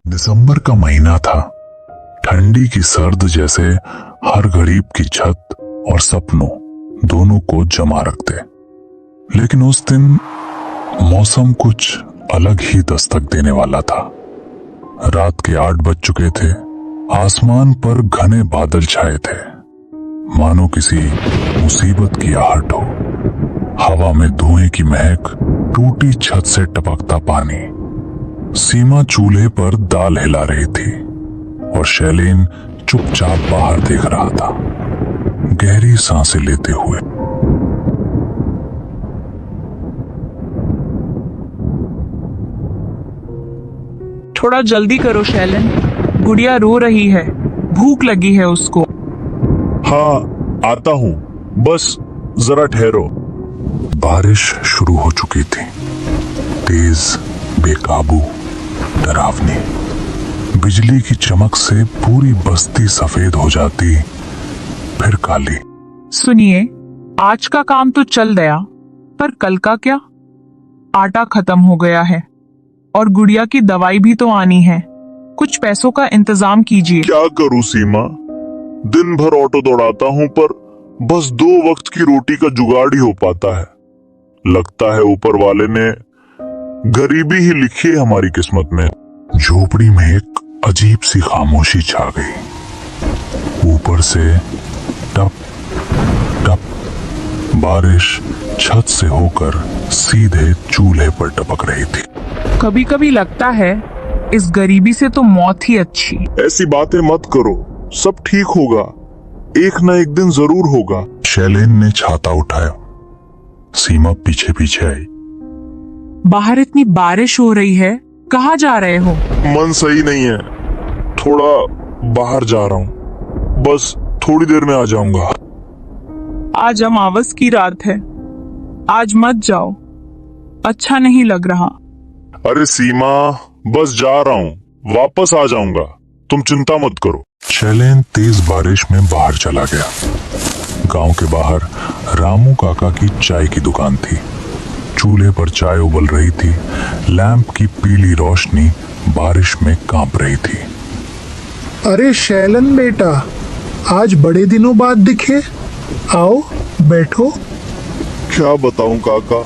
दिसंबर का महीना था। ठंडी की सर्द जैसे हर गरीब की छत और सपनों दोनों को जमा रखते। लेकिन उस दिन मौसम कुछ अलग ही दस्तक देने वाला था। रात के 8 बज चुके थे। आसमान पर घने बादल छाए थे, मानो किसी मुसीबत की आहट हो। हवा में धुएं की महक, टूटी छत से टपकता पानी। सीमा चूल्हे पर दाल हिला रही थी और शैलेन चुपचाप बाहर देख रहा था, गहरी सांसें लेते हुए। थोड़ा जल्दी करो शैलेन, गुड़िया रो रही है, भूख लगी है उसको। हाँ, आता हूँ, बस जरा ठहरो। बारिश शुरू हो चुकी थी, तेज, बेकाबू, डरावनी। बिजली की चमक से पूरी बस्ती सफेद हो जाती, फिर काली। सुनिए, आज का काम तो चल गया, पर कल का क्या? आटा खत्म हो गया है और गुड़िया की दवाई भी तो आनी है। कुछ पैसों का इंतजाम कीजिए। क्या करूँ सीमा, दिन भर ऑटो दौड़ाता हूँ पर बस 2 वक्त की रोटी का जुगाड़ ही हो पाता है। लगता है ऊपर वाले ने गरीबी ही लिखी है हमारी किस्मत में। झोपड़ी में एक अजीब सी खामोशी छा गई। ऊपर से टप टप बारिश छत से होकर सीधे चूल्हे पर टपक रही थी। कभी कभी लगता है इस गरीबी से तो मौत ही अच्छी। ऐसी बातें मत करो, सब ठीक होगा, एक ना एक दिन जरूर होगा। शैलेन ने छाता उठाया। सीमा पीछे पीछे आई। बाहर इतनी बारिश हो रही है, कहाँ जा रहे हो? मन सही नहीं है, थोड़ा बाहर जा रहा हूँ, बस थोड़ी देर में आ जाऊंगा। आज अमावस की रात है, आज मत जाओ, अच्छा नहीं लग रहा। अरे सीमा, बस जा रहा हूँ, वापस आ जाऊंगा, तुम चिंता मत करो। शैलेन तेज बारिश में बाहर चला गया। गांव के बाहर रामू काका की चाय की दुकान थी। चूल्हे पर चाय उबल रही थी। लैंप की पीली रोशनी बारिश में कांप रही थी। अरे शैलन बेटा, आज बड़े दिनों बाद दिखे, आओ बैठो। क्या बताऊं काका,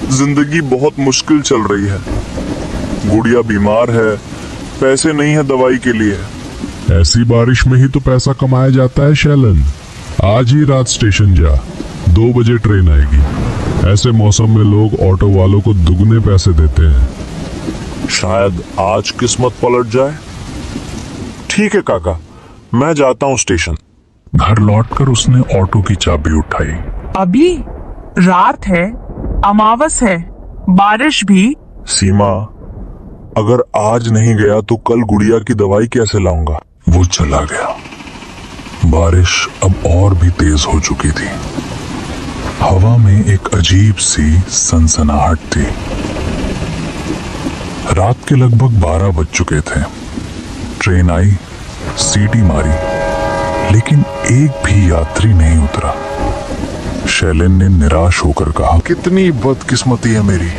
जिंदगी बहुत मुश्किल चल रही है। गुड़िया बीमार है, पैसे नहीं है दवाई के लिए। ऐसी बारिश में ही तो पैसा कमाया जाता है शैलन। आज ही रात स्टेशन जा, 2 बजे ट्रेन आएगी। ऐसे मौसम में लोग ऑटो वालों को दुगने पैसे देते हैं। शायद आज किस्मत पलट जाए। ठीक है काका, मैं जाता हूँ स्टेशन। घर लौटकर उसने ऑटो की चाबी उठाई। अभी रात है, अमावस है, बारिश भी। सीमा, अगर आज नहीं गया तो कल गुड़िया की दवाई कैसे लाऊंगा? वो चला गया। बारिश अब और भी तेज हो चुकी थी। हवा में एक अजीब सी सनसनाहट थी। रात के लगभग 12 बज चुके थे। ट्रेन आई, सीटी मारी, लेकिन एक भी यात्री नहीं उतरा। शैलेन ने निराश होकर कहा, कितनी बदकिस्मती है मेरी,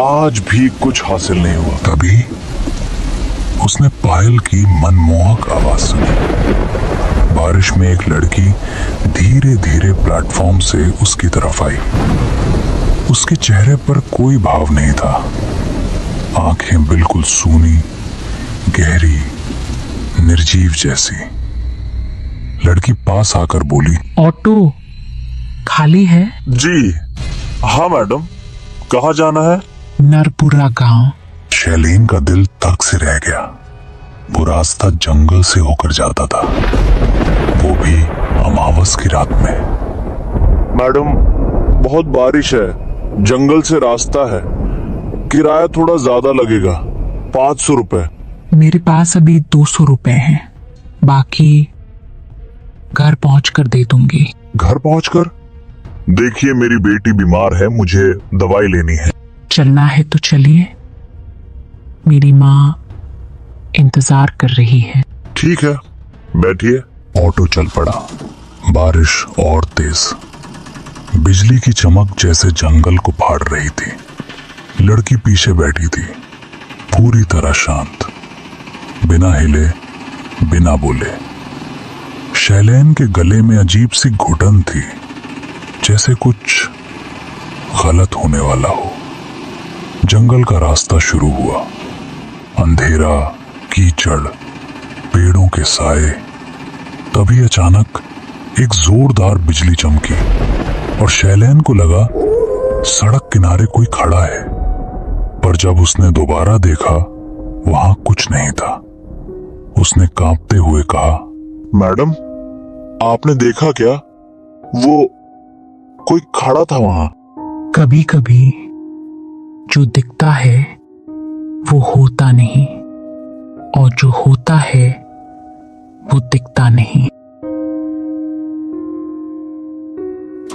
आज भी कुछ हासिल नहीं हुआ। तभी उसने पायल की मनमोहक आवाज सुनी। बारिश में एक लड़की धीरे धीरे प्लेटफॉर्म से उसकी तरफ आई। उसके चेहरे पर कोई भाव नहीं था। आंखें बिल्कुल सूनी, गहरी, निर्जीव जैसी। लड़की पास आकर बोली, ऑटो खाली है? जी हाँ मैडम, कहाँ जाना है? नरपुरा गांव। शैलेन का दिल तक से रह गया। वो रास्ता जंगल से होकर जाता था, वो भी अमावस की रात में। मैडम, बहुत बारिश है, जंगल से रास्ता है, किराया थोड़ा ज्यादा लगेगा, 500 रुपए। मेरे पास अभी 200 रुपए हैं, बाकी घर पहुंचकर दे दूंगी। घर पहुंचकर? देखिए मेरी बेटी बीमार है, मुझे दवाई लेनी है। चलना है तो चलिए, मेरी माँ इंतजार कर रही है। ठीक है, बैठिए। ऑटो चल पड़ा। बारिश और तेज, बिजली की चमक जैसे जंगल को फाड़ रही थी। लड़की पीछे बैठी थी, पूरी तरह शांत। बिना हिले, बिना बोले। शैलेन के गले में अजीब सी घुटन थी, जैसे कुछ गलत होने वाला हो। जंगल का रास्ता शुरू हुआ। अंधेरा, कीचड़, पेड़ों के साए। तभी अचानक एक जोरदार बिजली चमकी और शैलेन को लगा सड़क किनारे कोई खड़ा है। पर जब उसने दोबारा देखा, वहां कुछ नहीं था। उसने कांपते हुए कहा, मैडम, आपने देखा क्या? वो कोई खड़ा था वहां। कभी कभी जो दिखता है वो होता नहीं, और जो होता है वो दिखता नहीं।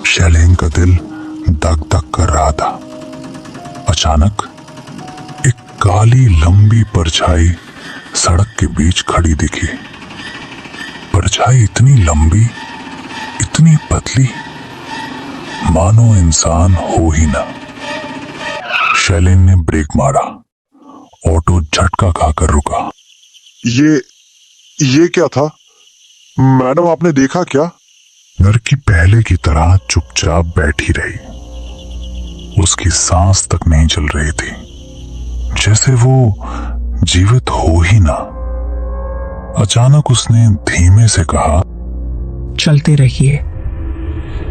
शैलेन का दिल धक धक कर रहा था। अचानक एक काली लंबी परछाई सड़क के बीच खड़ी दिखी। परछाई इतनी लंबी, इतनी पतली, मानो इंसान हो ही ना। शैलेन ने ब्रेक मारा। ऑटो झटका खाकर रुका। ये क्या था? मैडम, आपने देखा क्या? लड़की पहले की तरह चुपचाप बैठी रही। उसकी सांस तक नहीं चल रही थी, जैसे वो जीवित हो ही ना। अचानक उसने धीमे से कहा, चलते रहिए,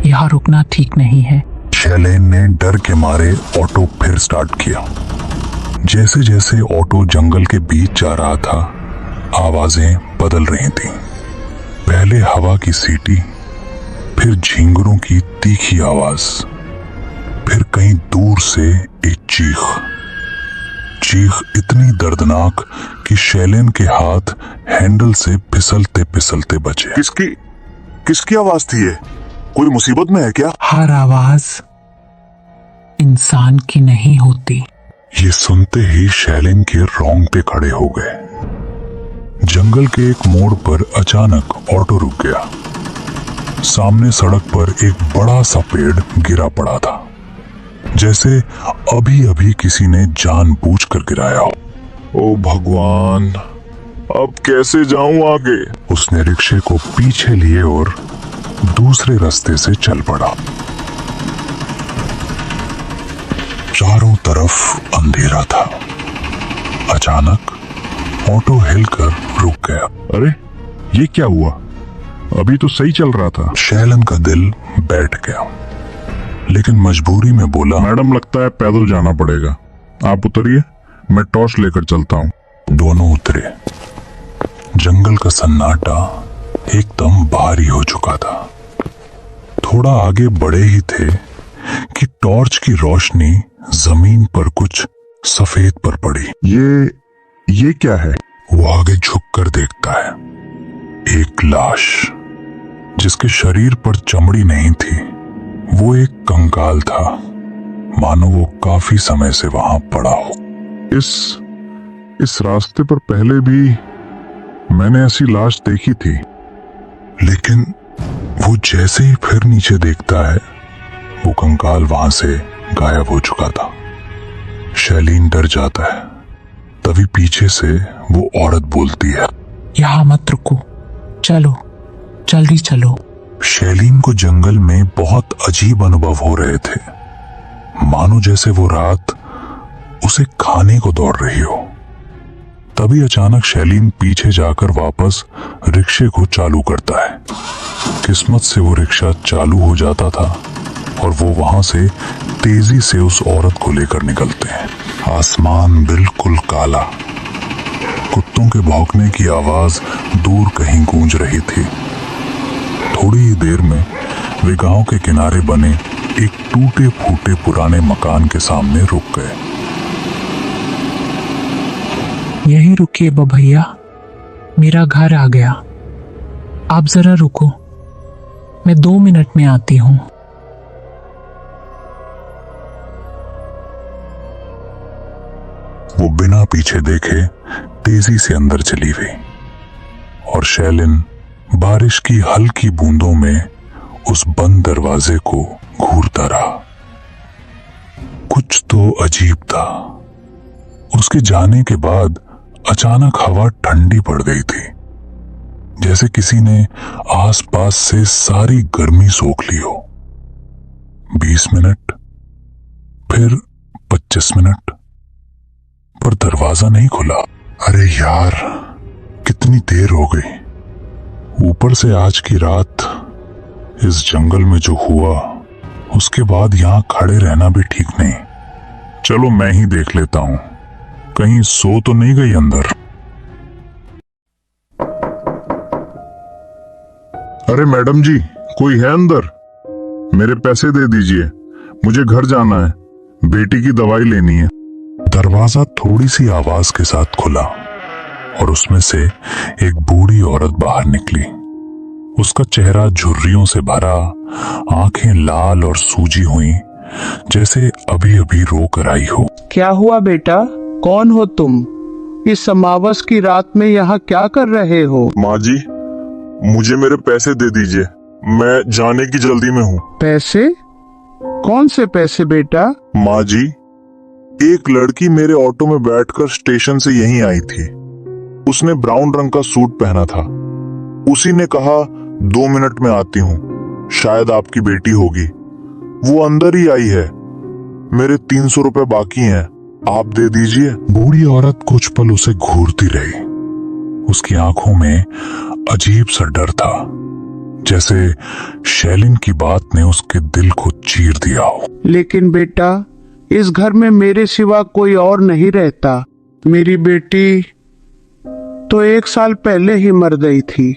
यहाँ रुकना ठीक नहीं है। शैलेन ने डर के मारे ऑटो फिर स्टार्ट किया। जैसे जैसे ऑटो जंगल के बीच जा रहा था, आवाजें बदल रही थीं। पहले हवा की सीटी, फिर झींगरों की तीखी आवाज, फिर कहीं दूर से एक चीख इतनी दर्दनाक कि शैलेन के हाथ हैंडल से फिसलते फिसलते बचे। किसकी आवाज थी ये? कोई मुसीबत में है क्या? हर आवाज इंसान की नहीं होती। ये सुनते ही शैलेन के रोंगटे खड़े हो गए। जंगल के एक मोड़ पर अचानक ऑटो रुक गया। सामने सड़क पर एक बड़ा सा पेड़ गिरा पड़ा था, जैसे अभी अभी किसी ने जानबूझकर गिराया हो। ओ भगवान, अब कैसे जाऊं आगे? उसने रिक्शे को पीछे लिए और दूसरे रास्ते से चल पड़ा। चारों तरफ अंधेरा था। अचानक ऑटो हिलकर रुक गया। अरे, ये क्या हुआ? अभी तो सही चल रहा था। शैलेन का दिल बैठ गया, लेकिन मजबूरी में बोला, मैडम, लगता है पैदल जाना पड़ेगा। आप उतरिए, मैं टॉर्च लेकर चलता हूँ। दोनों उतरे। जंगल का सन्नाटा एकदम भारी हो चुका था। थोड़ा आगे बढ़े ही थे कि टॉर्च की रोशनी जमीन पर कुछ सफेद पर पड़ी। ये क्या है? वो आगे झुककर देखता है। एक लाश, जिसके शरीर पर चमड़ी नहीं थी। वो एक कंकाल था, मानो वो काफी समय से वहां पड़ा हो। इस रास्ते पर पहले भी मैंने ऐसी लाश देखी थी। लेकिन वो जैसे ही फिर नीचे देखता है, वो कंकाल वहां से गायब हो चुका था। शैलीन डर जाता है। तभी पीछे से वो औरत बोलती है, यहाँ मत रुको, चलो, जल्दी चलो। शैलीन को जंगल में बहुत अजीब अनुभव हो रहे थे, मानो जैसे वो रात उसे खाने को दौड़ रही हो। तभी अचानक शैलीन पीछे जाकर वापस रिक्शे को चालू करता है। किस्मत से वो रिक्शा चालू हो जाता था और वो वहां से तेजी से उस औरत को लेकर निकलते हैं। आसमान बिल्कुल काला। कुत्तों के भौंकने की आवाज दूर कहीं गूंज रही थी। थोड़ी ही देर में वे गांव के किनारे बने एक टूटे फूटे पुराने मकान के सामने रुक गए। यहीं रुकिए भैया, मेरा घर आ गया। आप जरा रुको, मैं 2 मिनट में आती हूँ। वो बिना पीछे देखे तेजी से अंदर चली गई और शैलिन बारिश की हल्की बूंदों में उस बंद दरवाजे को घूरता रहा। कुछ तो अजीब था। उसके जाने के बाद अचानक हवा ठंडी पड़ गई थी, जैसे किसी ने आसपास से सारी गर्मी सोख ली हो। 20 मिनट, फिर 25 मिनट, पर दरवाजा नहीं खुला। अरे यार, कितनी देर हो गई। ऊपर से आज की रात इस जंगल में जो हुआ, उसके बाद यहां खड़े रहना भी ठीक नहीं। चलो मैं ही देख लेता हूं, कहीं सो तो नहीं गई अंदर। अरे मैडम जी, कोई है अंदर? मेरे पैसे दे दीजिए, मुझे घर जाना है, बेटी की दवाई लेनी है। दरवाजा थोड़ी सी आवाज के साथ खुला और उसमें से एक बूढ़ी औरत बाहर निकली। उसका चेहरा झुर्रियों से भरा, आंखें लाल और सूजी हुई, जैसे अभी अभी रो कर आई हो। क्या हुआ बेटा, कौन हो तुम? इस अमावस की रात में यहाँ क्या कर रहे हो? माँ जी, मुझे मेरे पैसे दे दीजिए, मैं जाने की जल्दी में हूँ। पैसे? कौन से पैसे बेटा? माँ जी, एक लड़की मेरे ऑटो में बैठकर स्टेशन से यहीं आई थी। उसने ब्राउन रंग का सूट पहना था। उसी ने कहा 2 मिनट में आती हूँ, शायद आपकी बेटी होगी। वो अंदर ही आई है। मेरे 300 रुपए बाकी हैं, आप दे दीजिए। बूढ़ी औरत कुछ पल उसे घूरती रही। उसकी आंखों में अजीब सा डर था, जैसे शैलिन की बात ने उसके दिल को चीर दिया हो। लेकिन बेटा, इस घर में मेरे सिवा कोई और नहीं रहता। मेरी बेटी तो 1 साल पहले ही मर गई थी।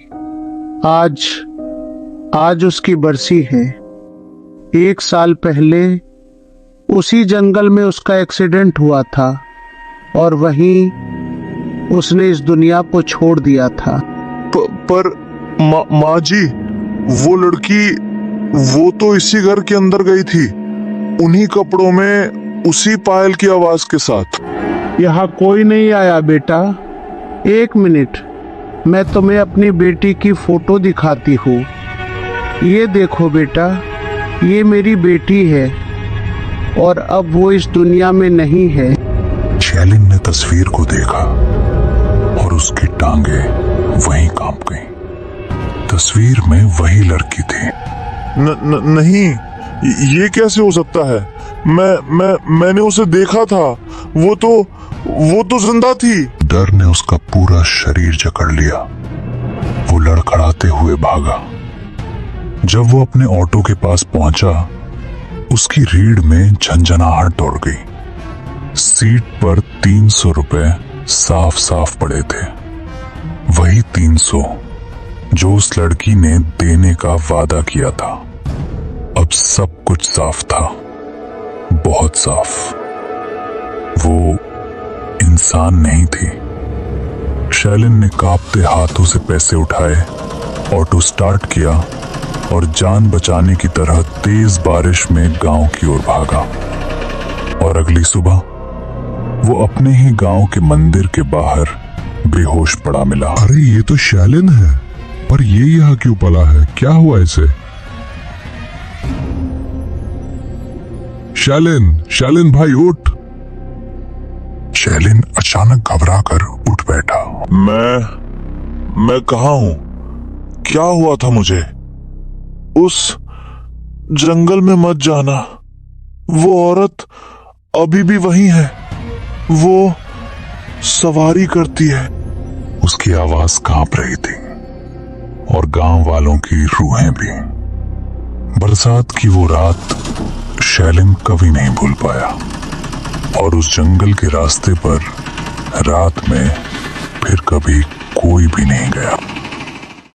आज उसकी बरसी है। 1 साल पहले उसी जंगल में उसका एक्सीडेंट हुआ था और वहीं उसने इस दुनिया को छोड़ दिया था। पर माँ जी, वो लड़की, वो तो इसी घर के अंदर गई थी, उन्हीं कपड़ों में, उसी पायल की आवाज के साथ। यहाँ कोई नहीं आया बेटा। 1 मिनट, मैं तुम्हें अपनी बेटी की फोटो दिखाती हूँ। ये देखो बेटा, ये मेरी बेटी है और अब वो इस दुनिया में नहीं है। शैलिन ने तस्वीर को देखा और उसकी टांगें वहीं कांप गईं। तस्वीर में वही लड़की थी। नहीं, ये कैसे हो सकता है? मैंने उसे देखा था, वो तो जिंदा थी। डर ने उसका पूरा शरीर जकड़ लिया। वो लड़खड़ाते हुए भागा। जब वो अपने ऑटो के पास पहुंचा, उसकी रीढ़ में झंझनाहट दौड़ गई। सीट पर 300 रुपए साफ साफ पड़े थे, वही 300 जो उस लड़की ने देने का वादा किया था। अब सब कुछ साफ था, बहुत साफ। वो इंसान नहीं थी। शैलिन ने कांपते हाथों से पैसे उठाए, ऑटो स्टार्ट किया और जान बचाने की तरह तेज बारिश में गांव की ओर भागा। और अगली सुबह वो अपने ही गांव के मंदिर के बाहर बेहोश पड़ा मिला। अरे ये तो शैलिन है, पर ये यहाँ क्यों पला है? क्या हुआ इसे? शैलिन भाई उठ। शैलिन अचानक घबरा कर उठ बैठा। मैं कहाँ हूं? क्या हुआ था मुझे? उस जंगल में मत जाना, वो औरत अभी भी वहीं है, वो सवारी करती है। उसकी आवाज कांप रही थी और गांव वालों की रूहें भी। बरसात की वो रात शैलिन कभी नहीं भूल पाया और उस जंगल के रास्ते पर रात में फिर कभी कोई भी नहीं गया।